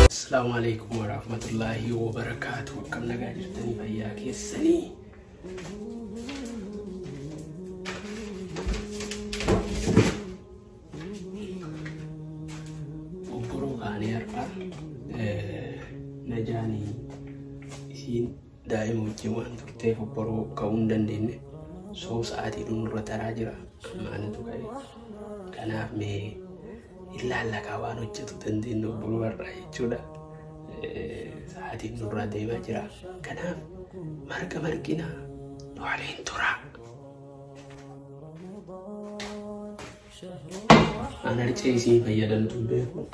السلام عليكم ورحمة الله وبركاته. كم نجاجرتني فياك يسني وبروك عني أربعة نجاني سين دائما وجوان تكتيف وبروك كون دندين سو ساعتي دون رتراجرة ما أنا تقولي كان أفمي إلا لك أوان وجدت دندين وبروك الرأي جودا ساعتي نورا ديما جرا كنا مرقنا نوالين ترى أنا رجيسي فيدان تنبيكو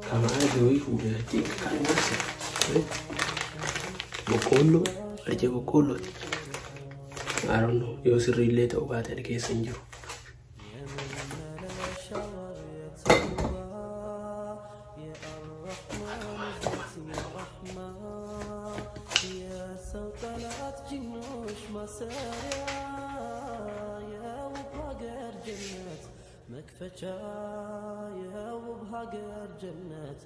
كما أدوي فوداتي كان ناسي بقولو رجي بقولو I don't know يوسر ريلي توبات الكي سنجرو مكفجا يا وبهاجر جنات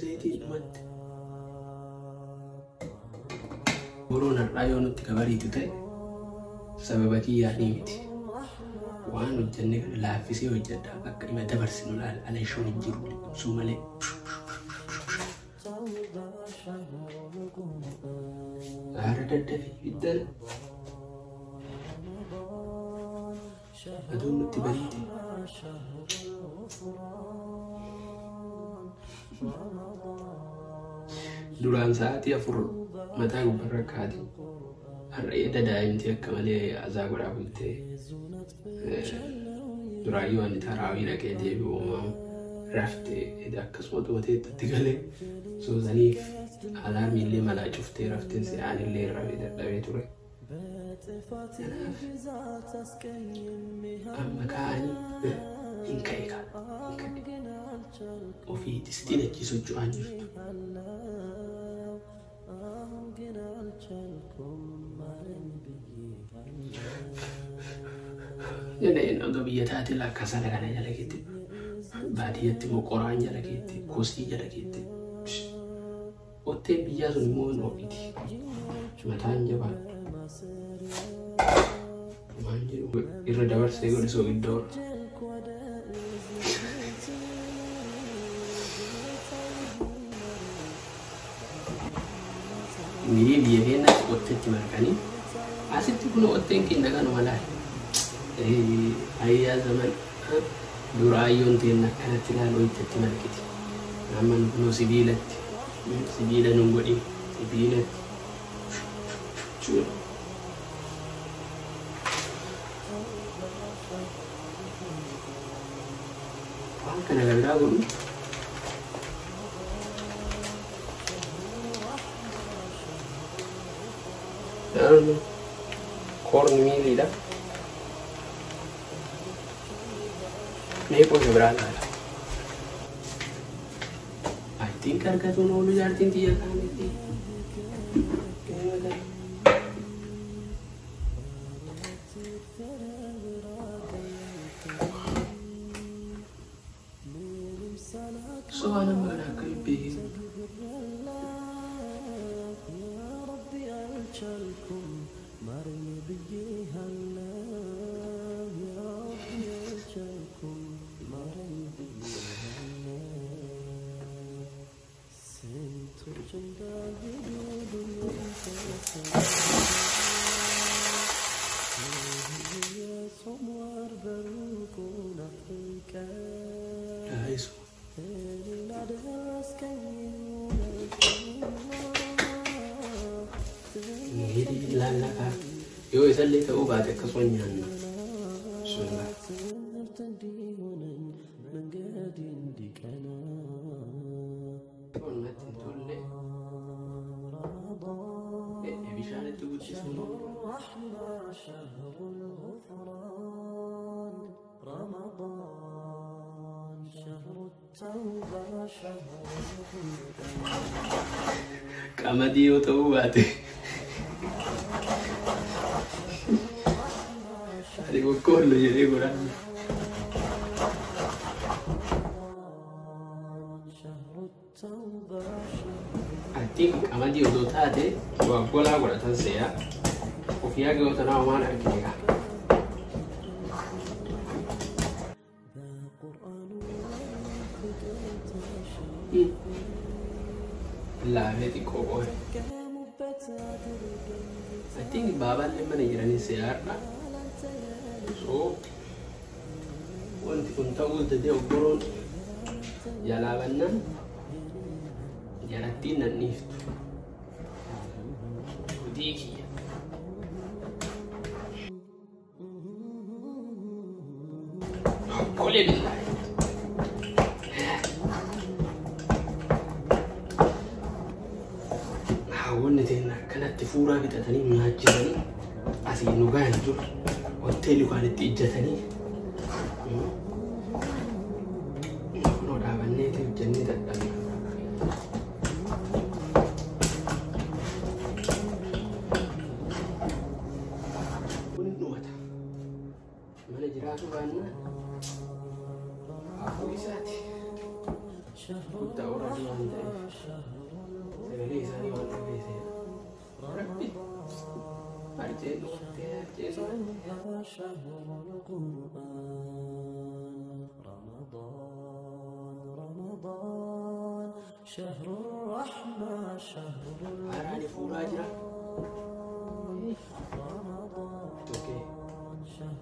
زيتي مت برونا رايون تكبري تتاي سببك يعني متي وأنا الجنة لا في سوى الجدة أكيد ما تبرسنوا لا على شون الجرول سومالي أردت في الدل أدون تبريتي duraan sa'aatii 4 mataa gubbarra kaati har'ee dadaa'imti akka malee azaa godhaa bultee duraayyuu ani taraawii dhaqee deebi'u raftee akkasuma duuteetti galee soosaniif alaarmiillee malaa cuftee raftee si'aanillee irraa dadhabee ture amma kaa'anii hin ka'e ofii distiin achi socho'aa jirtu jedheen odoo biyya taate lakkasaa kana jala keetti baadiyyatti moqoraan jala keetti kosii jala keetti otteen biyyaa sun immoo hin ofiiti mataan jabaa maan jedhu irra dabarsee godhisoo iddoo Miri dia kena otet markani, asyik tu kena otet kena kan malah. Ayah zaman durayon tu nak kena tiada otet markiti. Namun kena sibilat nunggu ni sibilat. Cuma. Apa kena kerja guru? Corn meal ida. Ni pun seberapa? I think harga tu nolu jartin dia kan itu. So ana mana kaipi. Yo isa lita uba ta kasonyan sunna شهر الغفران رمضان شهر التوبة شهر قمدي وتوباتي هذه كله يجي قرآن Artiin qamadii odoo taate golaa godhatan se'a ofii haga yoo tanaa waan argina laafee xiqqoo qoe artiin baabaallee mana jiranii se'aadha soo wanti kun ta'uu dadee obboroon jalaa bannaan jalattiin nan dhiiftu hojii kiyya Qole billahi hawwanni teenya akkanatti fuuraa bitatanii nyaachisanii asii nu gahan jiru hoteelli waan itti ijjatanii kunoo dhaabannee hojjannee dadhabna mana jiraatu baannaa haafuu isaati guddaa oradii waan ta'eef sagalee isaanii waan dhageesseef rabbi arjeen dhumattee arjeen رمضان شهر الرحمة شهر haraani fuuraa jira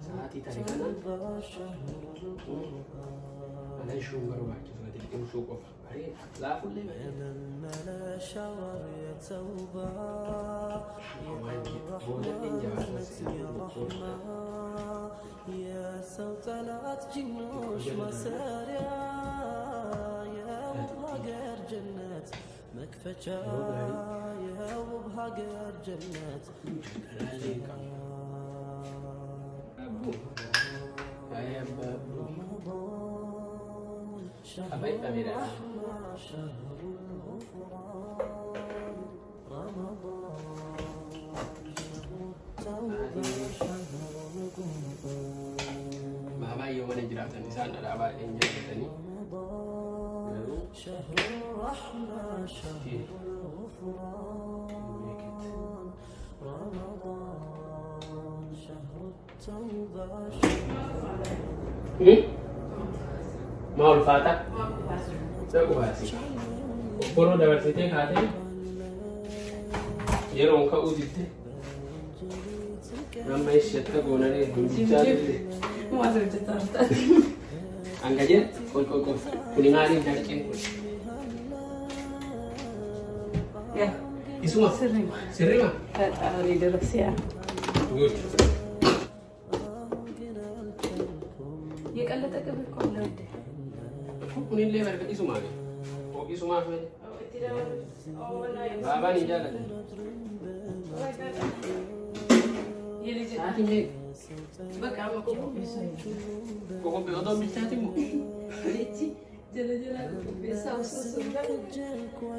sa'aatii tarii kana ana ishuun barbaachisu gadi dhimsuu qofa baree laafullee يا شهر يا توبة يا رحمة يا سلطنات جنوش مساريا يا وبهاجر جنات مكفجة يا وبهاجر جنات رمضان شهر الرحمة شهر الغفران رمضان شهر التوبة شهر القرآن Mama iyo mana jiraatan isaan alaabaa hin jaallatanii رمضان شهر الرحمة شهر الغفران رمضان شهر التوبة ما ulfaata saku baasi obboro dabarsitee kaatee yeroon ka'uu ditte nama isheetta goonanii hundichaa ditte hanga jedhe qoy kuni maaliin darqeen kun isuma sirrima درسيها يقلتك بالكم لوده kuni illee barka isuma isumaaf male baabaan hin jaallatan sa'aatiin meeqa بقى ما كوكو بيسوي kokophee otoo bilchaati immoo ليتي جل جل بيسا وسوسو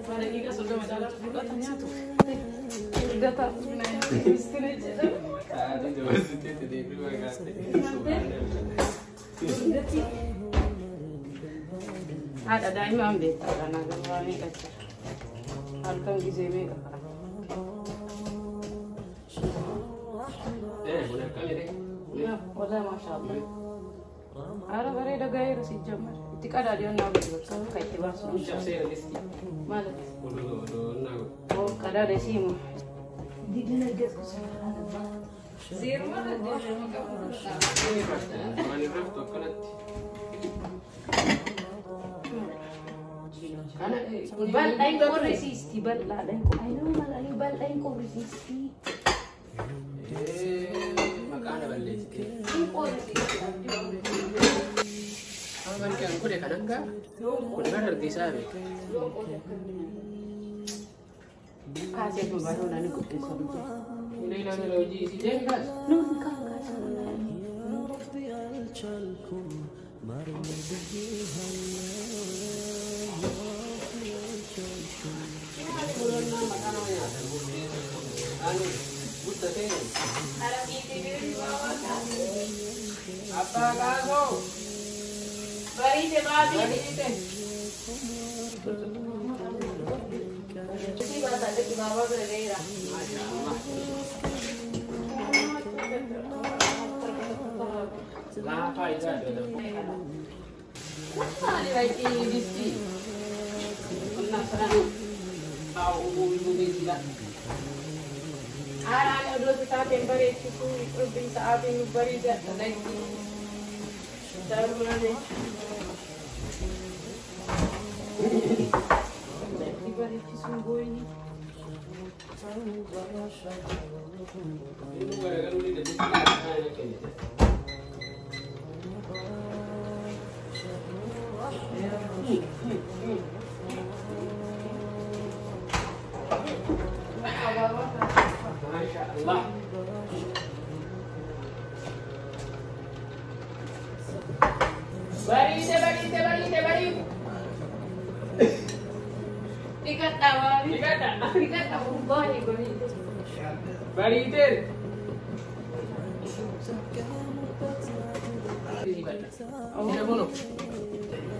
ولا كيكا سودا مدالا فولا تنياتو داتا من مستني جدا sa'aatiin dabarsitee deebii waaqaatti هذا دائما عم بيتا انا غواني كثر هل كان جزء ميكا kun akkami ta'e والله ما شاء الله أنا بريدة غير سيجمر تكاد اليوم نعمل كاي تباس cabseera listi مالك odoo naa أو كذا رسيم دي نجس زيرو ما تدري ما waan irratti akkanatti kana بل أين كورسيستي بل لا أين أينو ما أين بل أين كورسيستي maqaana balleessitee إيه كورسيستي Aman kan kode kananga kun barar desa be كاسيت مبارو ناني كنت سامج ليلة لو جي سيدين بس نور كان ربي ألجلكم مرمي به apa kamu? Bari se babi dite. Jadi bahasa ada di bawah berbeda. Kenapa itu ada? Mana lagi di sini? Penasaran? Tahu ibu tidak? Ada dulu kita temperi itu bisa abis beri jatuh lagi. Terus beri sungguh ini. Ini gara-gara udah jadi kayak Masya Allah. Bari. Dikata Allah bari. Baritir. Tidak boleh.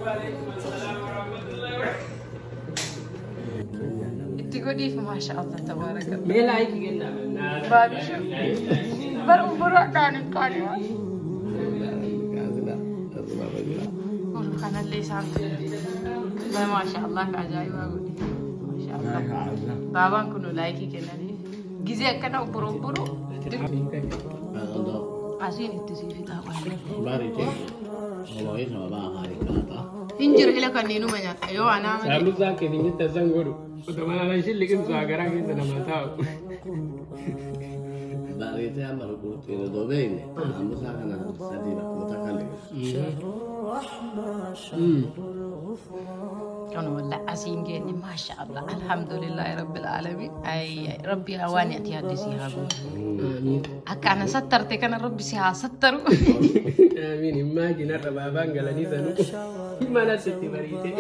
Waalaikumsalam warahmatullahi wabarakatuh. تقولي ما شاء الله تبارك الله. Mela iki genda. Babi sih. Baru kan. كان اللسان ما شاء الله كعجائب أقول ما شاء الله بابا كنو لايكي كنا دي جزء كنا برو عشان التسيف تاعه injir ila kan ninu manya ayo ana ma Salu zake ni ta zangoro utamana na shilli kin su agara kin da mata Barite amaro kurtino dovene amo sakana sadira mutakallim أنا والله عسين جاني ما شاء الله الحمد لله رب العالمين أي ربي هواني أتي هدسي هابو أكان سترت كان ربي سيها ستر آمين ما جينا ربابان قالني سنو ما نسيت بريتي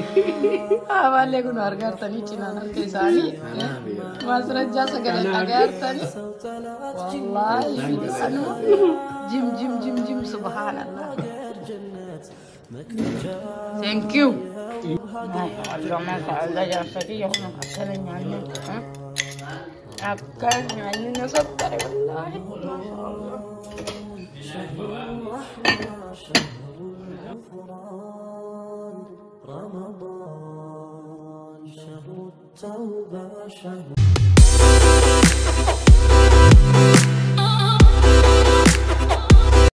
والله كنا أرجع تاني تينا نركي ساني ما سرجع سكرت أرجع تاني والله أنا جيم سبحان الله thank you Allah Allah ya sadi ya akan nyanyi akan nyanyi nasabtar wallahi رمضان شهر التوبة شهر